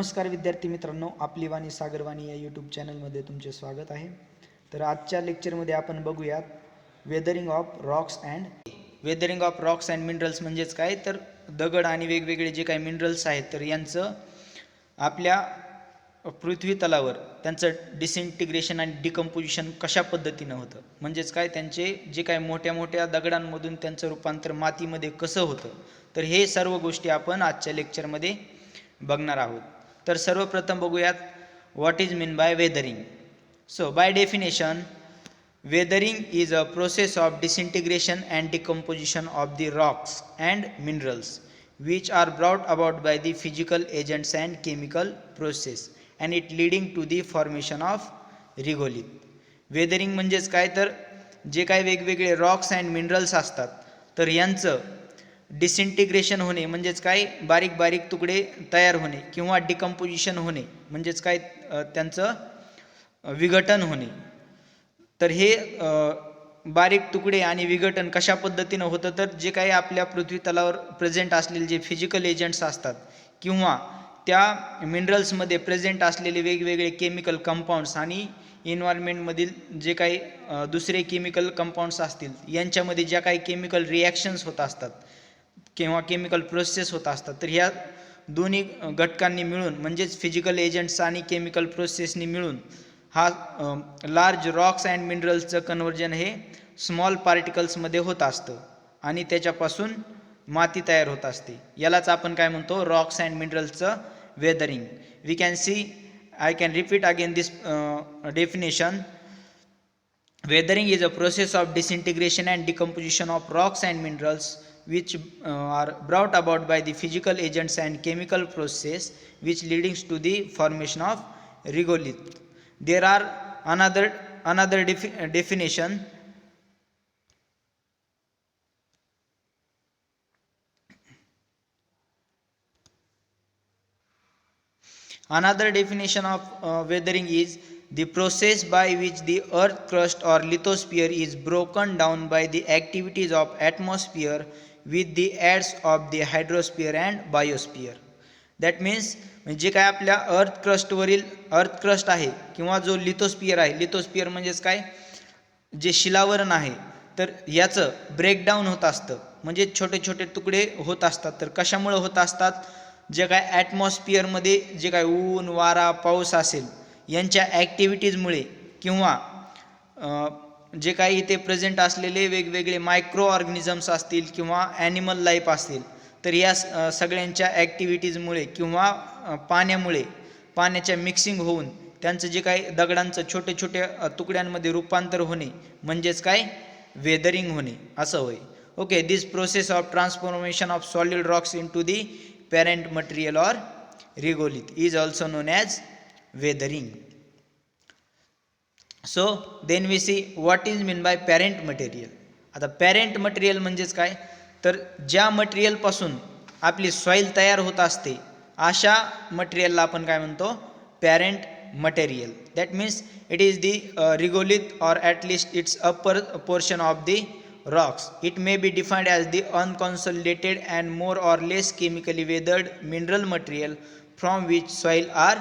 नमस्कार विद्यार्थी मित्रांनो, आपली वाणी सागरवाणी या यूट्यूब चॅनलमध्ये तुमचे स्वागत आहे। तर आजच्या लेक्चरमध्ये आपण बघूयात weathering of rocks and minerals म्हणजेच काय, तर दगड आणि वेगवेगळे जे काही मिनरल्स आहेत तर यांचं आपल्या पृथ्वी तलावर त्यांचं डिसइंटिग्रेशन आणि डिकम्पोजिशन कशा पद्धतीनं होतं, म्हणजेच काय त्यांचे जे काही मोठ्या मोठ्या दगडांमधून त्यांचं रूपांतर मातीमध्ये कसं होतं, तर हे सर्व गोष्टी आपण आजच्या लेक्चरमध्ये बघणार आहोत। तर सर्वप्रथम बघूयात what is mean by weathering. So by definition, weathering is a process of disintegration and decomposition of the rocks and minerals which are brought about by the physical agents and chemical process and it leading to the formation of regolith। Weathering म्हणजेच काय, तर जे काही वेगवेगळे Roxx and minerals असतात तर यांचं डिसइंटिग्रेशन होणे म्हणजेच काय, बारीक बारीक तुकडे तयार होणे किंवा डिकम्पोजिशन होणे म्हणजेच काय, त्यांचं विघटन होणे। तर हे बारीक तुकडे आणि विघटन कशा पद्धतीनं होतं, तर जे काही आपल्या पृथ्वी तलावर प्रेझेंट असलेले जे फिजिकल एजंट्स असतात किंवा त्या मिनरल्समध्ये प्रेझेंट असलेले वेगवेगळे केमिकल कंपाऊंड्स आणि इन्व्हायरमेंटमधील जे काही दुसरे केमिकल कंपाऊंड्स असतील यांच्यामध्ये ज्या काही केमिकल रिॲक्शन्स होत असतात किंवा केमिकल प्रोसेस होत असतात, तर ह्या दोन्ही घटकांनी मिळून म्हणजेच फिजिकल एजंट्स आणि केमिकल प्रोसेसनी मिळून हा लार्ज रॉक्स अँड मिनरल्सचं कन्व्हर्जन हे स्मॉल पार्टिकल्समध्ये होत असतं आणि त्याच्यापासून माती तयार होत असते। यालाच आपण काय म्हणतो, रॉक्स अँड मिनरल्सचं weathering. We can see, I can repeat again this definition. Weathering is a process of disintegration and decomposition of rocks and minerals which are brought about by the physical agents and chemical process which leads to the formation of regolith। There are another definition. Another definition of weathering is the process by which the earth crust or lithosphere is broken down by the activities of atmosphere with the aids of the hydrosphere and biosphere। That means जे काय आपल्या earth crust आहे किंवा जो lithosphere आहे, lithosphere म्हणजेच काय, जे शिलावरण आहे, तर याचं ब्रेकडाऊन होत असतं म्हणजे छोटे छोटे तुकडे होत असतात। तर कशामुळे होत असतात, जे काय ॲटमॉस्फिअरमध्ये जे काय ऊन वारा पाऊस असेल यांच्या ॲक्टिव्हिटीजमुळे किंवा जे काही इथे प्रेझेंट असलेले वेगवेगळे मायक्रो ऑर्गॅनिझम्स असतील किंवा ॲनिमल लाईफ असतील, तर या सगळ्यांच्या ॲक्टिव्हिटीजमुळे किंवा पाण्याच्या मिक्सिंग होऊन त्यांचं जे काही दगडांचं छोटे छोटे तुकड्यांमध्ये रूपांतर होणे म्हणजेच काय, वेदरिंग होणे असं होय। Okay, this process of transformation of solid Roxx into the parent material or regolith is also known as weathering। So then we see what is mean by parent material। आता पॅरेंट मटेरियल म्हणजेच काय, तर ज्या material पासून आपली soil तयार होत असते अशा मटेरियलला आपण काय म्हणतो, parent material. That means it is the regolith or at least its upper portion of the rocks। It may be defined as the unconsolidated and more or less chemically weathered mineral material from which soil are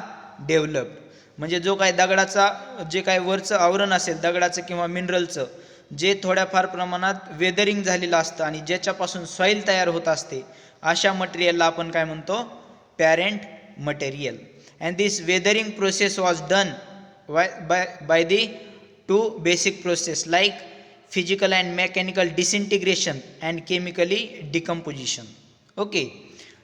developed। म्हणजे जो काय दगडाचा जे काय वरचं आवरण असेल दगडाचं किंवा मिनरलचं, जे थोड्याफार प्रमाणात वेदरिंग झालेलं असतं आणि ज्याच्यापासून सॉइल तयार होत असते अशा मटेरियलला आपण काय म्हणतो, parent material. And this weathering process was done by the two basic process like physical and mechanical disintegration and chemically decomposition. Okay,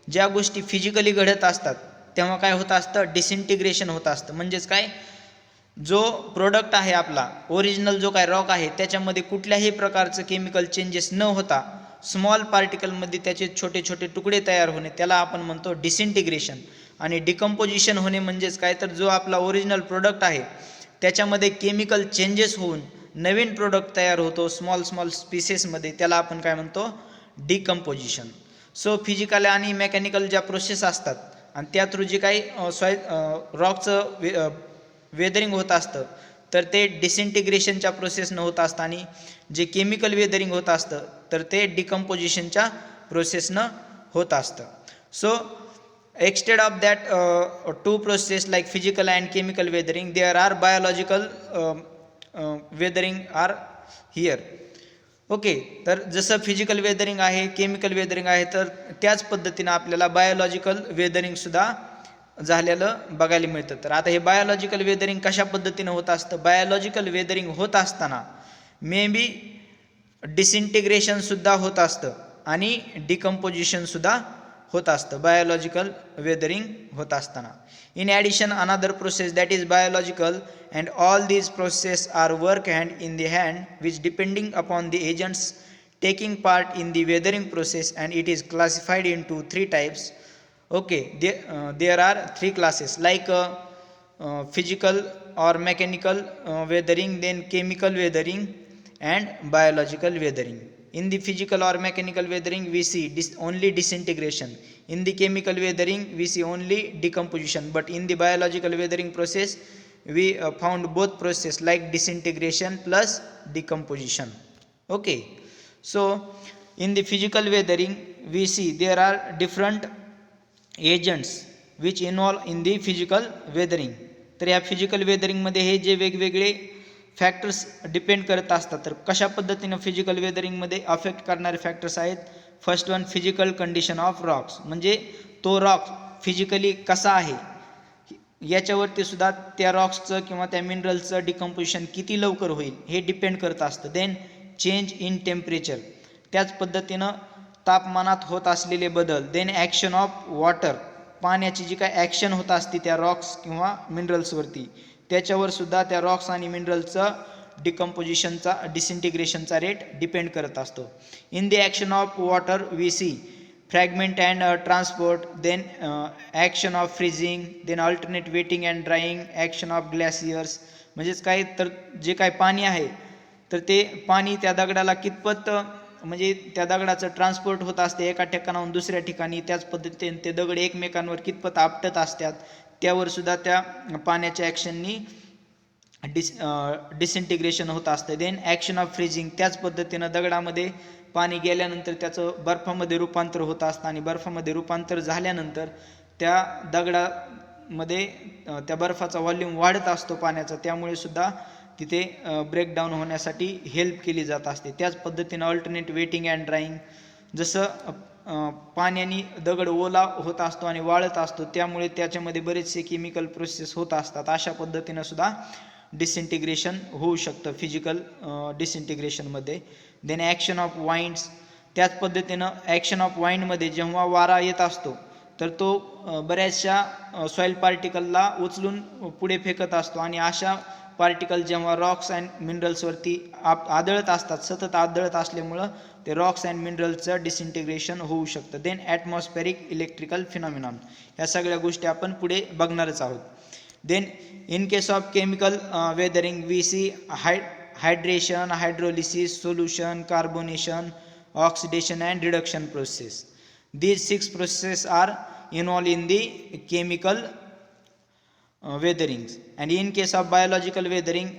ज्या गोष्टी फिजिकली घडत असतात तेव्हा काय होत असतं, डिसइंटिग्रेशन होत असतं। म्हणजेच काय, जो प्रोडक्ट आहे आपला ओरिजिनल जो काय रॉक आहे त्याच्यामध्ये कुठल्याही प्रकारचं केमिकल चेंजेस न होता स्मॉल पार्टिकलमध्ये त्याचे छोटे छोटे तुकडे तयार होणे त्याला आपण म्हणतो डिसइंटिग्रेशन। आणि डिकम्पोजिशन होणे म्हणजेच काय, तर जो आपला ओरिजिनल प्रोडक्ट आहे त्याच्यामध्ये केमिकल चेंजेस होऊन नवीन प्रोडक्ट तयार होतो स्मॉल स्पीसेसमध्ये, त्याला आपण काय म्हणतो, डिकम्पोजिशन। सो फिजिकल आणि मेकॅनिकल ज्या प्रोसेस असतात आणि त्या थ्रू जे काही रॉकचं वेदरिंग होत असतं तर ते डिसइंटिग्रेशनच्या प्रोसेसनं होत असतं आणि जे केमिकल वेदरिंग होत असतं तर ते डिकम्पोजिशनच्या प्रोसेसनं होत असतं। So instead of that two process like physical and chemical weathering, there are biological weathering are here. Okay, तर जसं फिजिकल वेदरिंग आहे, केमिकल वेदरिंग आहे, तर त्याच पद्धतीनं आपल्याला बायोलॉजिकल वेदरिंग सुद्धा झालेलं बघायला मिळतं. तर आता हे बायोलॉजिकल वेदरिंग कशा पद्धतीनं होत असतं? बायोलॉजिकल वेदरिंग होत असताना मे बी डिसइंटिग्रेशन सुद्धा होत असतं आणि डिकम्पोजिशन सुद्धा होत असतं बायोलॉजिकल वेदरिंग होत असताना. In addition another process that is biological and all these processes are work hand in the hand which depending upon the agents taking part in the weathering process, and it is classified into three types. Okay, there are three classes like physical or mechanical weathering, then chemical weathering and biological weathering. In the physical or mechanical weathering we see only disintegration. In the chemical weathering we see only decomposition, but in the biological weathering process we found both process like disintegration plus decomposition. Okay, so in the physical weathering we see there are different agents which involve in the physical weathering. तर या physical weathering मध्ये हे जे वेगवेगळे factors depend करत असतात, तर कशा पद्धतीने फिजिकल वेदरिंग मध्ये अफेक्ट करणारे फॅक्टर्स आहेत. First one, physical condition of Roxx, म्हणजे तो रॉक फिजिकली कसा आहे याच्यावरती सुद्धा त्या रॉक्सचं किंवा त्या मिनरलचं डिकम्पोजिशन किती लवकर होईल हे डिपेंड करत असतं. देन चेंज इन टेम्परेचर, त्याच पद्धतीनं तापमानात होत असलेले बदल. देन ॲक्शन ऑफ वॉटर, पाण्याची जी काय ॲक्शन होत असते त्या रॉक्स किंवा मिनरल्सवरती, त्याच्यावर सुद्धा त्या रॉक्स आणि मिनरलचं डिकम्पोजिशनचा डिसइंटिग्रेशनचा रेट डिपेंड करत असतो. In the action of water we see fragment and transport, then action of freezing, then alternate wetting and drying, action of glaciers. म्हणजेच काय, तर जे काय पाणी आहे तर ते पाणी त्या दगडाला कितपत म्हणजे त्या दगडाचं ट्रान्सपोर्ट होत असते एका ठिकाणाहून दुसऱ्या ठिकाणी, त्याच पद्धतीने ते दगड एकमेकांवर कितपत आपटत असतात त्यावर सुद्धा त्या पाण्याच्या ॲक्शननी डिसइंटिग्रेशन होत असते. देन ॲक्शन ऑफ फ्रीजिंग, त्याच पद्धतीनं दगडामध्ये पाणी गेल्यानंतर त्याचं बर्फामध्ये रूपांतर होत असतं आणि बर्फामध्ये रूपांतर झाल्यानंतर त्या दगडामध्ये त्या बर्फाचा व्हॉल्यूम वाढत असतो पाण्याचा, त्यामुळे सुद्धा तिथे ब्रेकडाऊन होण्यासाठी हेल्प केली जात असते. त्याच पद्धतीनं अल्टरनेट वेटिंग अँड ड्राईंग, जसं पाण्याने दगड ओला होत असतो आणि वाळत असतो त्यामुळे त्याच्यामध्ये बरेचसे केमिकल प्रोसेस होत असतात, अशा पद्धतीनं सुद्धा डिसइंटिग्रेशन होऊ शकतं फिजिकल डिसइंटिग्रेशनमध्ये. देन ॲक्शन ऑफ वाइंड्स, त्याच पद्धतीनं ॲक्शन ऑफ वाइंडमध्ये जेव्हा वारा येत असतो तर तो बऱ्याचशा सॉईल पार्टिकलला उचलून पुढे फेकत असतो आणि अशा पार्टिकल जेव्हा रॉक्स अँड मिनरल्सवरती आदळत असतात, सतत आदळत असल्यामुळं ते रॉक्स अँड मिनरल्सचं डिसइंटिग्रेशन होऊ शकतं. देन ॲटमॉस्फेरिक इलेक्ट्रिकल फिनॉमिनॉन, ह्या सगळ्या गोष्टी आपण पुढे बघणारच आहोत. Then in case of chemical weathering we see hydration, hydrolysis, solution, carbonation, oxidation and reduction process. These 6 processes are involved in the chemical weatherings. And in case of biological weathering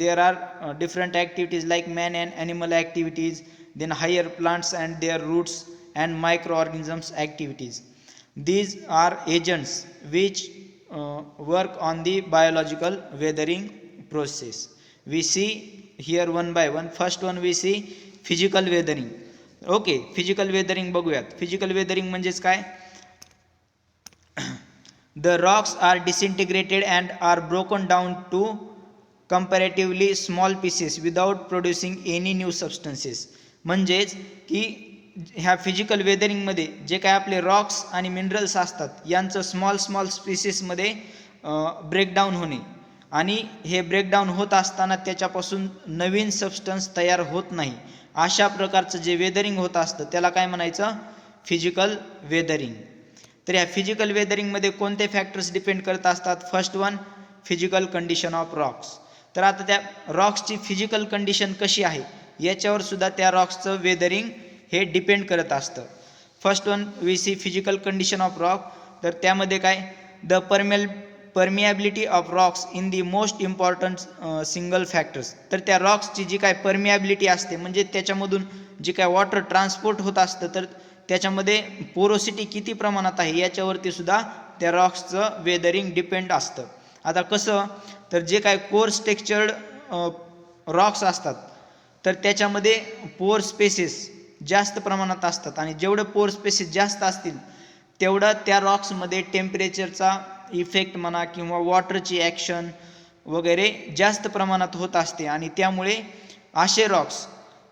there are different activities like man and animal activities, then higher plants and their roots and microorganisms activities. These are agents which work on the biological weathering process. We see here one by one. First one we see physical weathering. Okay, physical weathering बघूयात. Physical weathering म्हणजेच काय, the rocks are disintegrated and are broken down to comparatively small pieces without producing any new substances. म्हणजेच की ह्या physical वेदरिंगमध्ये जे काय आपले Roxx आणि मिनरल्स असतात यांचं स्मॉल स्पीसीसमध्ये ब्रेकडाऊन होणे, आणि हे ब्रेकडाऊन होत असताना त्याच्यापासून नवीन सबस्टन्स तयार होत नाही, अशा प्रकारचं जे वेदरिंग होत असतं त्याला काय म्हणायचं, फिजिकल वेदरिंग. तर ह्या फिजिकल वेदरिंगमध्ये कोणते फॅक्टर्स डिपेंड करत असतात. First one, physical condition of Roxx. तर आता त्या रॉक्सची फिजिकल कंडिशन कशी आहे याच्यावर सुद्धा त्या रॉक्सचं वेदरिंग हे डिपेंड करत असतं. First one we see physical condition of rock. तर त्यामध्ये काय, the permeability of rocks in the most important single factors. तर त्या रॉक्सची जी काय परमिॲबिलिटी असते म्हणजे त्याच्यामधून जी काय वॉटर ट्रान्सपोर्ट होत असतं तर त्याच्यामध्ये पोरोसिटी किती प्रमाणात आहे याच्यावरती सुद्धा त्या रॉक्सचं वेदरिंग डिपेंड असतं. आता कसं, तर जे काय कोर्स टेक्स्चर्ड रॉक्स असतात तर त्याच्यामध्ये पोर स्पेसेस जास्त प्रमाणात असतात आणि जेवढं पोर स्पेसेस जास्त असतील तेवढं त्या रॉक्समध्ये टेम्परेचरचा इफेक्ट म्हणा किंवा वॉटरची ॲक्शन वगैरे जास्त प्रमाणात होत असते आणि त्यामुळे असे रॉक्स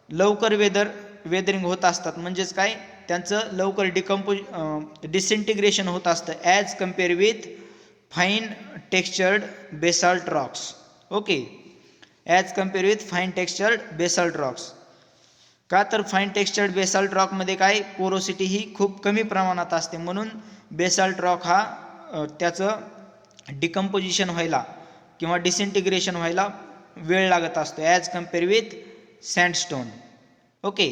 लवकर वेदरिंग होत असतात. म्हणजेच काय, त्यांचं लवकर डिसइंटिग्रेशन होत असतं as compare with fine textured basalt Roxx. Okay, as compare with fine textured basalt Roxx. का तर फाईन टेक्स्चर्ड बेसाल्ट रॉकमध्ये काय पोरोसिटी ही खूप कमी प्रमाणात असते, म्हणून बेसाल्ट रॉक हा त्याचं डिकम्पोजिशन व्हायला किंवा डिसइंटिग्रेशन व्हायला वेळ लागत असतो as compare with sandstone. Okay,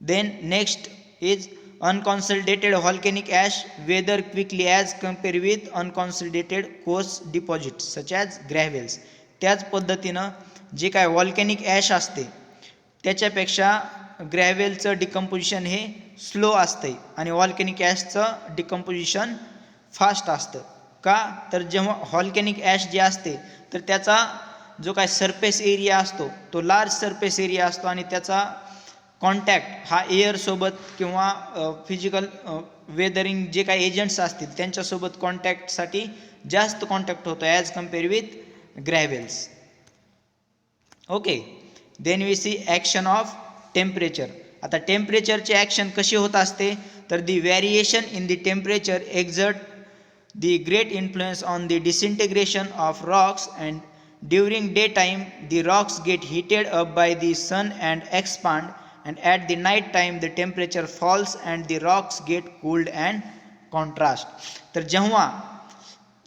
then next is unconsolidated volcanic ash weather quickly as compare with unconsolidated coarse deposits such as gravels. त्याच पद्धतीनं जे काय व्हॉल्केनिक ॲश असते त्याच्यापेक्षा ग्रॅव्हेलचं डिकम्पोजिशन हे स्लो असते आणि व्हॉल्केनिक ॲशचं डिकम्पोजिशन फास्ट असतं. का तर जेव्हा व्हॉल्केनिक ॲश जे असते तर त्याचा जो काय सरफेस एरिया असतो तो लार्ज सरफेस एरिया असतो आणि त्याचा कॉन्टॅक्ट हा एअरसोबत किंवा फिजिकल वेदरिंग जे काही एजंट्स असतील त्यांच्यासोबत कॉन्टॅक्टसाठी जास्त कॉन्टॅक्ट होतो as compare with gravels. Okay, then we see action of temperature. आता टेम्परेचरची ॲक्शन कशी होत असते तर the variation in the temperature exert the great influence on the disintegration of rocks and during day time the rocks get heated up by the sun and expand and at the night time the temperature falls and the rocks get cooled and contrast. तर जेव्हा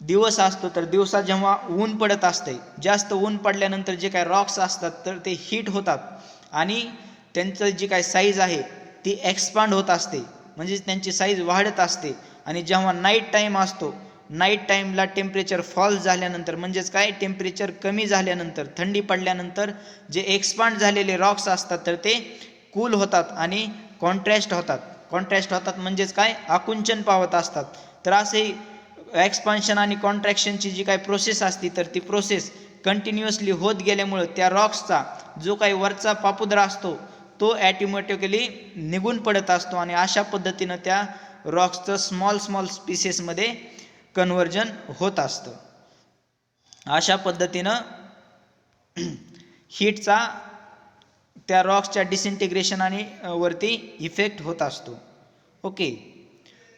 दिवस असतो तर दिवसा जेव्हा ऊन पडत असते, जास्त ऊन पडल्यानंतर जे काय रॉक्स असतात तर ते हीट होतात आणि त्यांचं जी काय साईज आहे ती एक्सपांड होत असते, म्हणजे त्यांची साईज वाढत असते. आणि जेव्हा नाईट टाईम असतो, नाईट टाईमला टेम्परेचर फॉल झाल्यानंतर म्हणजेच काय टेम्परेचर कमी झाल्यानंतर थंडी पडल्यानंतर जे एक्सपांड झालेले रॉक्स असतात तर ते कूल होतात आणि कॉन्ट्रॅस्ट होतात म्हणजेच काय आकुंचन पावत असतात. तर असे एक्सपान्शन आणि कॉन्ट्रॅक्शनची जी काही प्रोसेस असते तर ती प्रोसेस कंटिन्युअसली होत गेल्यामुळं त्या रॉक्सचा जो काही वरचा पापुद्रा असतो तो ॲटोमॅटिकली निघून पडत असतो आणि अशा पद्धतीनं त्या रॉक्सचं स्मॉल स्पीसेसमध्ये कन्व्हर्जन होत असतं. अशा पद्धतीनं हीटचा त्या रॉक्सच्या डिसइंटिग्रेशन आणि वरती इफेक्ट होत असतो. Okay,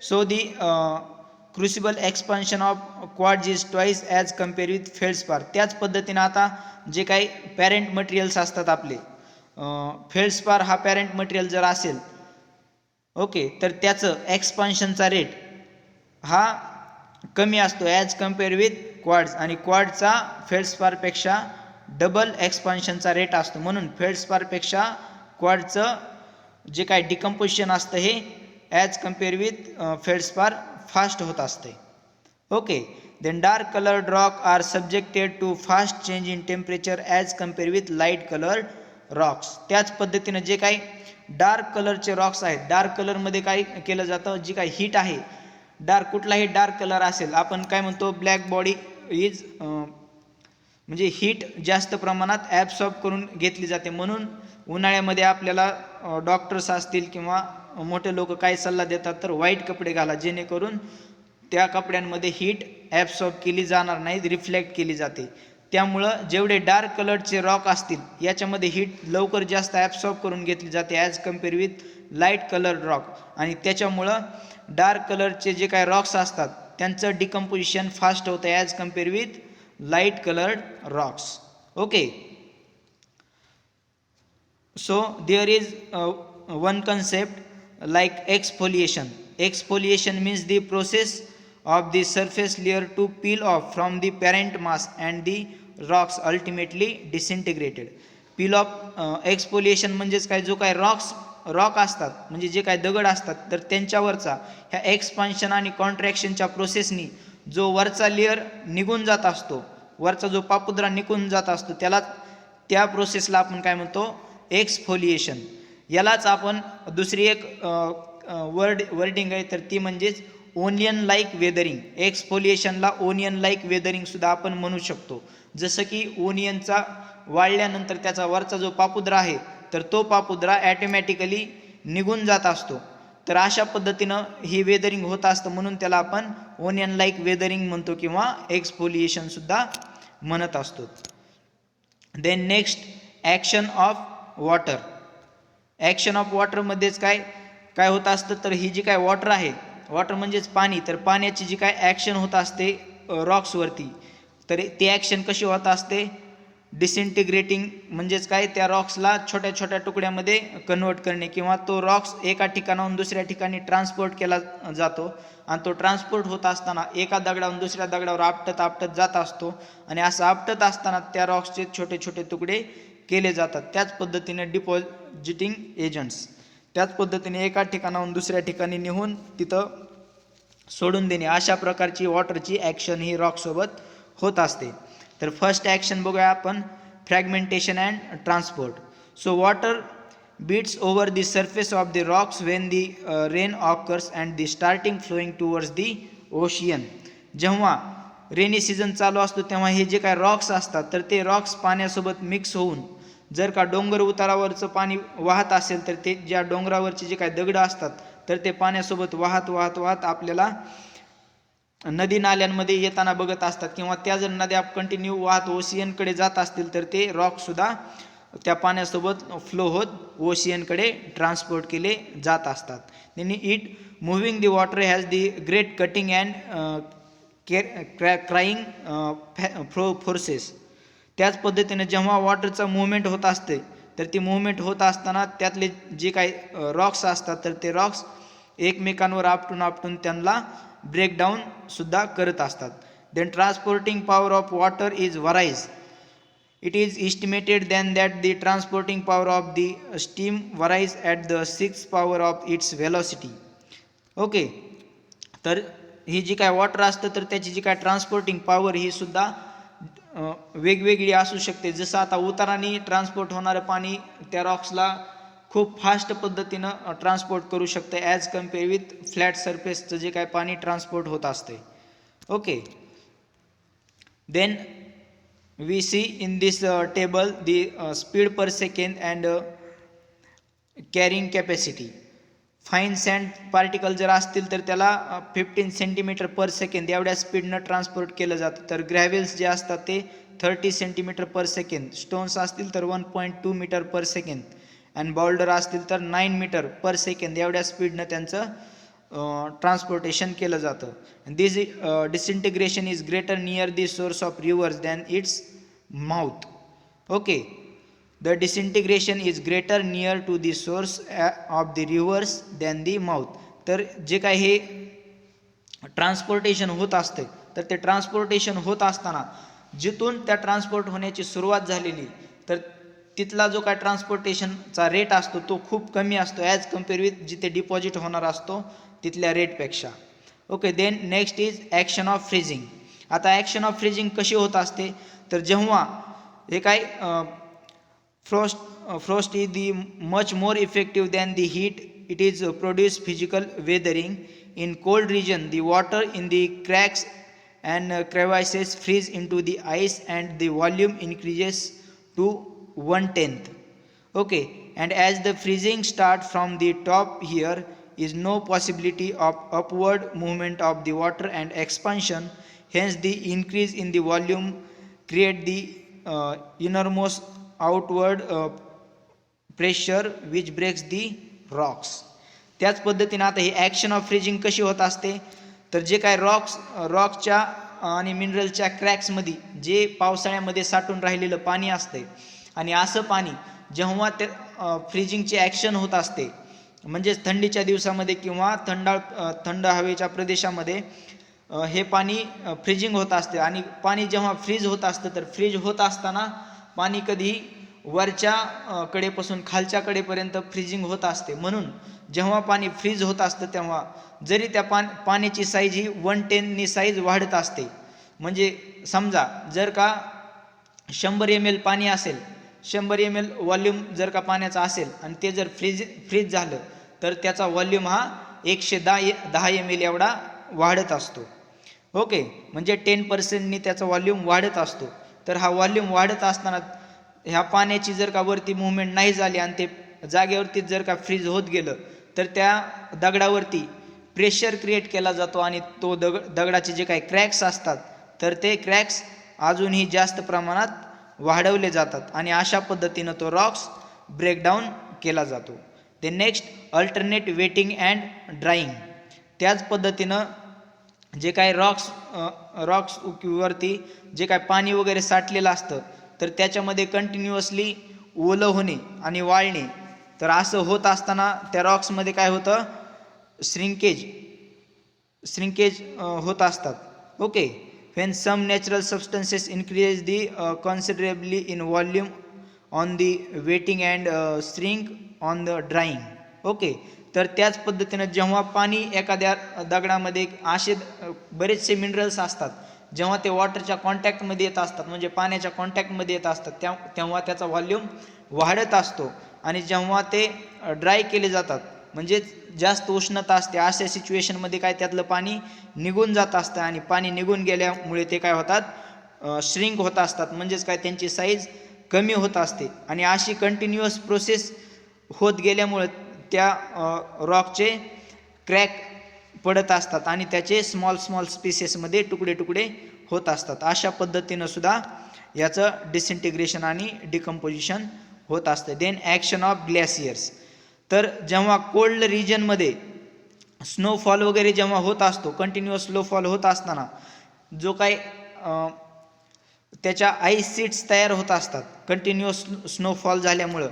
so the crucible expansion of quartz is twice as compare with feldspar. त्याच पद्धतीनं आता जे काही पॅरेंट मटेरियल्स असतात आपले, फेल्डस्पार हा पॅरेंट मटेरियल जर असेल ओके तर त्याचं एक्सपान्शनचा रेट हा कमी असतो ॲज कम्पेअर विथ क्वार्ट्ज आणि क्वार्ट्जचा फेल्डस्पारपेक्षा डबल एक्सपान्शनचा रेट असतो. म्हणून फेल्डस्पारपेक्षा क्वार्ट्जचं जे काय डिकम्पोजिशन असतं हे as compare with feldspar fast होत असते. Okay, then dark coloured rock are subjected to fast change in temperature as compare with light coloured rocks. त्याच पद्धतीनं जे काही डार्क कलरचे रॉक्स आहेत, डार्क कलरमध्ये काय केलं जातं, जी काही हीट आहे कुठलाही डार्क कलर असेल आपण काय म्हणतो ब्लॅक बॉडी इज म्हणजे हीट जास्त प्रमाणात ॲब्सॉर्ब करून घेतली जाते. म्हणून उन्हाळ्यामध्ये आपल्याला डॉक्टर्स असतील किंवा मोठे लोक काय सल्ला देतात तर व्हाईट कपडे घाला, जेणेकरून त्या कपड्यांमध्ये हीट ॲब्सॉर्ब केली जाणार नाही, रिफ्लेक्ट केली जाते. त्यामुळं जेवढे डार्क कलरचे रॉक असतील याच्यामध्ये हीट लवकर जास्त ॲब्सॉर्ब करून घेतली जाते as compare with light colour rock आणि त्याच्यामुळं डार्क कलरचे जे काय रॉक्स असतात त्यांचं डिकम्पोजिशन फास्ट होतं as compare with light colored rocks. Okay, so there is one concept like exfoliation. Exfoliation means the process of the surface layer to peel off from the parent mass and the rocks ultimately disintegrated. Peel off exfoliation म्हणजेच काय, जो काय rock असतात म्हणजे जे काय दगड असतात तर त्यांच्यावरचा ह्या एक्सपान्शन आणि कॉन्ट्रॅक्शनच्या प्रोसेसनी जो वरचा लेअर निघून जात असतो, वरचा जो पापुद्रा निघून जात असतो त्याला, त्या प्रोसेसला आपण काय म्हणतो एक्सफोलिएशन. यालाच आपण दुसरी एक वर्डिंग आहे तर ती म्हणजेच ओनियन लाईक वेदरिंग. एक्सफोलिएशनला ओनियन लाईक वेदरिंग सुद्धा आपण म्हणू शकतो. जसं की ओनियनचा वाळल्यानंतर त्याचा वरचा जो पापुद्रा आहे तर तो पापुद्रा ॲटोमॅटिकली निघून जात असतो. तर अशा पद्धतीनं ही वेदरिंग होत असतं, म्हणून त्याला आपण ओनियन लाईक वेदरिंग म्हणतो किंवा एक्सफोलिएशन सुद्धा म्हणत असतो. Then next action of water. Action of वॉटरमध्येच काय होत असतं तर ही जी काय वॉटर आहे, वॉटर म्हणजेच पाणी, तर पाण्याची जी काय ॲक्शन होत असते रॉक्सवरती, तर ती ॲक्शन कशी होत असते, डिसइंटिग्रेटिंग म्हणजेच काय, त्या रॉक्सला छोट्या छोट्या तुकड्यामध्ये कन्वर्ट करणे किंवा तो रॉक्स एका ठिकाणाहून दुसऱ्या ठिकाणी ट्रान्सपोर्ट केला जातो आणि तो ट्रान्सपोर्ट होत असताना एका दगडावरून दुसऱ्या दगडावर आपटत आपटत जात असतो आणि असं आपटत असताना त्या रॉक्सचे छोटे छोटे तुकडे केले जातात. त्याच पद्धतीने डिपॉझिटिंग एजंट्स, त्याच पद्धतीने एका ठिकाणाहून दुसऱ्या ठिकाणी नेऊन तिथं सोडून देणे, अशा प्रकारची वॉटरची ॲक्शन ही रॉकसोबत होत असते. तर फर्स्ट ॲक्शन बघूया आपण, fragmentation and transport. So water beats over the surface of the rocks when the rain occurs and the starting flowing towards the ocean. जेव्हा रेनी सीझन चालू असतो तेव्हा हे जे काय रॉक्स असतात तर ते रॉक्स पाण्यासोबत मिक्स होऊन, जर का डोंगर उतारावरचं पाणी वाहत असेल तर ते ज्या डोंगरावरचे जे काय दगडं असतात तर ते पाण्यासोबत वाहत वाहत वाहत आपल्याला नदी नाल्यांमध्ये येताना बघत असतात, किंवा त्या जर नद्या कंटिन्यू वाहत ओशियनकडे जात असतील तर ते रॉकसुद्धा त्या पाण्यासोबत फ्लो होत ओशियनकडे ट्रान्सपोर्ट केले जात असतात. It moving the water has the great cutting and crying forces. त्याच पद्धतीने जेव्हा वॉटरचा मुवमेंट होत असते तर ती मुवमेंट होत असताना त्यातले जे काही रॉक्स असतात तर ते रॉक्स एकमेकांवर आपटून आपटून त्यांना ब्रेकडाऊन सुद्धा करत असतात. Then transporting power of water is varies. It is estimated than that the transporting power of the stream varies at the 6th power of its velocity. Okay, तर ही जी काय वॉटर असतं तर त्याची जी काय ट्रान्सपोर्टिंग पॉवर ही सुद्धा वेगवेगळी असू शकते. जसं आता उताराने ट्रान्सपोर्ट होणारं पाणी त्या रॉक्सला खूप फास्ट पद्धतीनं ट्रान्सपोर्ट करू शकते ॲज कम्पेअर विथ फ्लॅट सरफेसचं जे काय पाणी ट्रान्सपोर्ट होत असते. Okay, then we see in this table the speed per second and carrying capacity. Fine sand particle जर असतील तर त्याला 15 सेंटीमीटर पर सेकंद एवढ्या स्पीडनं ट्रान्सपोर्ट केलं जातं. तर ग्रॅव्हल्स जे असतात ते 30 सेंटीमीटर पर सेकंद, स्टोन्स असतील तर 1.2 मीटर पर सेकंद आणि बाउल्डर असतील तर 9 मीटर पर सेकंद एवढ्या स्पीडनं त्यांचं ट्रान्सपोर्टेशन केलं जातं. This disintegration is greater near the source of rivers than its mouth. Okay, the disintegration is greater near to the source of the rivers than the mouth. तर जे काय हे transportation होत असते तर ते ट्रान्सपोर्टेशन होत असताना जिथून त्या ट्रान्सपोर्ट होण्याची सुरुवात झालेली तर तिथला जो काय ट्रान्सपोर्टेशनचा रेट असतो तो खूप कमी असतो ॲज कम्पेअर विथ जिथे डिपॉझिट होणार असतो तिथल्या रेटपेक्षा. Okay, then next is action of freezing. आता ॲक्शन ऑफ फ्रीजिंग कशी होत असते तर जेव्हा हे काय frost is the much more effective than the heat. It is produce physical weathering. In cold region the water in the cracks and crevices freeze into the ice and the volume increases to 1/10. Okay, and as the freezing start from the top, here is no possibility of upward movement of the water and expansion. Hence the increase in the volume create the enormous outward pressure which breaks the rocks. त्याच पद्धतीने आता ही action of freezing कशी होत असते तर जे काय रॉक्सच्या आणि मिनरलच्या क्रॅक्समध्ये जे पावसाळ्यामध्ये साठून राहिलेलं पाणी असते आणि असं पाणी जेव्हा ते फ्रीजिंगची ॲक्शन होत असते म्हणजेच थंडीच्या दिवसामध्ये किंवा थंड हवेच्या प्रदेशामध्ये हे पाणी फ्रीजिंग होत असते आणि पाणी जेव्हा फ्रीज होत असतं तर फ्रीज होत असताना पाणी कधी वरच्या कडेपासून खालच्या कडेपर्यंत फ्रीजिंग होत असते. म्हणून जेव्हा पाणी फ्रीज होत असतं तेव्हा जरी त्या पाण्याची साईज ही 1/10 साईज वाढत असते. म्हणजे समजा जर का 100 ml पाणी असेल, 100 ml व्हॉल्यूम जर का पाण्याचा असेल आणि ते जर फ्रीज झालं तर त्याचा व्हॉल्यूम हा 110 ml एवढा वाढत असतो. ओके, म्हणजे 10% त्याचा व्हॉल्यूम वाढत असतो. तर हा व्हॉल्यूम वाढत असताना ह्या पाण्याची जर का वरती मुवमेंट नाही झाली आणि ते जागेवरती जर का फ्रीज होत गेलं तर त्या दगडावरती प्रेशर क्रिएट केला जातो आणि तो दगडाचे जे काही क्रॅक्स असतात तर ते क्रॅक्स अजूनही जास्त प्रमाणात वाढवले जातात आणि अशा पद्धतीनं तो रॉक्स ब्रेकडाऊन केला जातो. ते next alternate waiting and drawing. त्याच पद्धतीनं जे काही रॉक्स वरती जे काय पाणी वगैरे साठलेलं असतं तर त्याच्यामध्ये कंटिन्युअसली ओलं होणे आणि वाळणे, तर असं होत असताना त्या रॉक्समध्ये काय होतं, श्रिंकेज होत असतात. Okay, when some natural substances increase the considerably in volume on the wetting and shrink on the drying. Okay, तर त्याच पद्धतीनं जेव्हा पाणी एखाद्या दगडामध्ये असे बरेचसे मिनरल्स असतात जेव्हा ते वॉटरच्या कॉन्टॅक्टमध्ये येत असतात म्हणजे पाण्याच्या कॉन्टॅक्टमध्ये येत असतात तेव्हा त्याचा व्हॉल्यूम वाढत असतो आणि जेव्हा ते ड्राय केले जातात म्हणजे जास्त उष्णता असते अशा सिच्युएशनमध्ये काय त्यातलं पाणी निघून जात असतं आणि पाणी निघून गेल्यामुळे ते काय होतात, श्रिंक होत असतात, म्हणजेच काय त्यांची साईज कमी होत असते. आणि अशी कंटिन्युअस प्रोसेस होत गेल्यामुळे त्या रॉकचे क्रॅक पडत असतात आणि त्याचे स्मॉल स्पीसेसमध्ये तुकडे होत असतात. अशा पद्धतीनं सुद्धा याचं डिसइंटिग्रेशन आणि डिकम्पोजिशन होत असतं. Then action of glaciers. तर जेव्हा कोल्ड रिजनमध्ये स्नोफॉल वगैरे जेव्हा होत असतो, कंटिन्युअस स्नोफॉल होत असताना जो काही त्याच्या आईस सीट्स तयार होत असतात, कंटिन्युअस स्नोफॉल झाल्यामुळं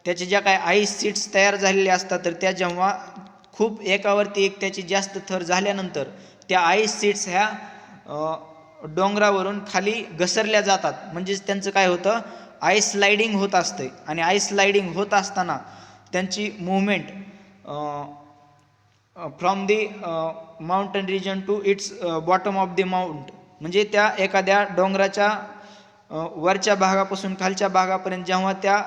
त्याच्या ज्या काही आईस सीट्स तयार झालेल्या असतात तर त्या जेव्हा खूप एकावरती एक त्याची जास्त थर झाल्यानंतर त्या आईस सीट्स ह्या डोंगरावरून खाली घसरल्या जातात. म्हणजेच त्यांचं काय होतं, आईस स्लायडिंग होत असते आणि आईस स्लायडिंग होत असताना त्यांची movement from the mountain region to its bottom of the mount, म्हणजे त्या एखाद्या डोंगराच्या वरच्या भागापासून खालच्या भागापर्यंत जेव्हा त्या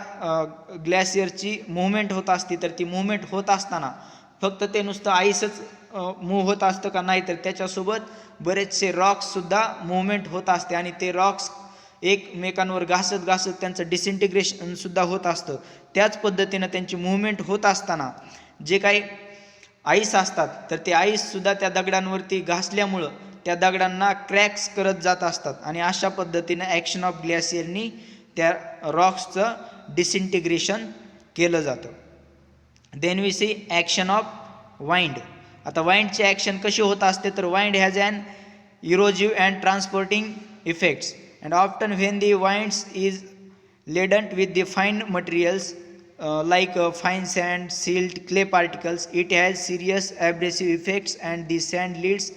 ग्लेशियरची मूवमेंट होत असते तर ती मूवमेंट होत असताना फक्त ते नुसतं आईसच मूव्ह होत असतं का, नाही तर त्याच्यासोबत बरेचसे रॉक्ससुद्धा मूवमेंट होत असते आणि ते रॉक्स एकमेकांवर घासत त्यांचं डिसइंटिग्रेशनसुद्धा होत असतं. त्याच पद्धतीनं त्यांची मूवमेंट होत असताना जे काही आईस असतात तर ते आईससुद्धा त्या दगडांवरती घासल्यामुळं त्या दगडांना क्रॅक्स करत जात असतात आणि अशा पद्धतीनं ॲक्शन ऑफ ग्लेशियरनी त्या रॉक्सचं डिसइंटिग्रेशन केलं जातं. Then we see action of wind. आता वाइंडची ॲक्शन कशी होत असते तर wind has an erosive and transporting effects and often when the winds is laden with the fine materials like fine sand, silt, clay particles, it has serious abrasive effects and the sand leads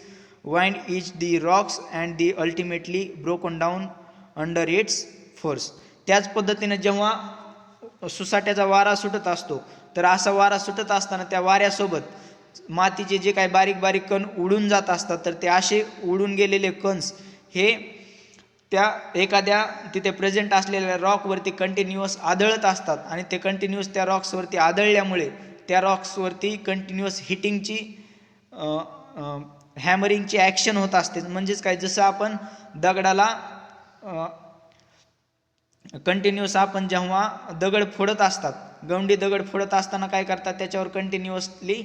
wind each the rocks and the ultimately broken down under its force. त्याच पद्धतीने जेव्हा सुसाट्याचा वारा सुटत असतो तर असा वारा सुटत असताना त्या वाऱ्यासोबत मातीचे जे काही बारीक कण उडून जात असतात तर ते असे उडून गेलेले कणस हे त्या एखाद्या तिथे प्रेझेंट असलेल्या रॉकवरती कंटिन्युअस आदळत असतात आणि ते कंटिन्युअस त्या रॉक्सवरती आदळल्यामुळे त्या रॉक्सवरती कंटिन्युअस हिटिंगची हॅमरिंगची ॲक्शन होत असते. म्हणजेच काय, जसं आपण दगडाला कंटिन्युअस आपण जेव्हा दगड फोडत असतात, गवंडी दगड फोडत असताना काय करतात, त्याच्यावर कंटिन्युअसली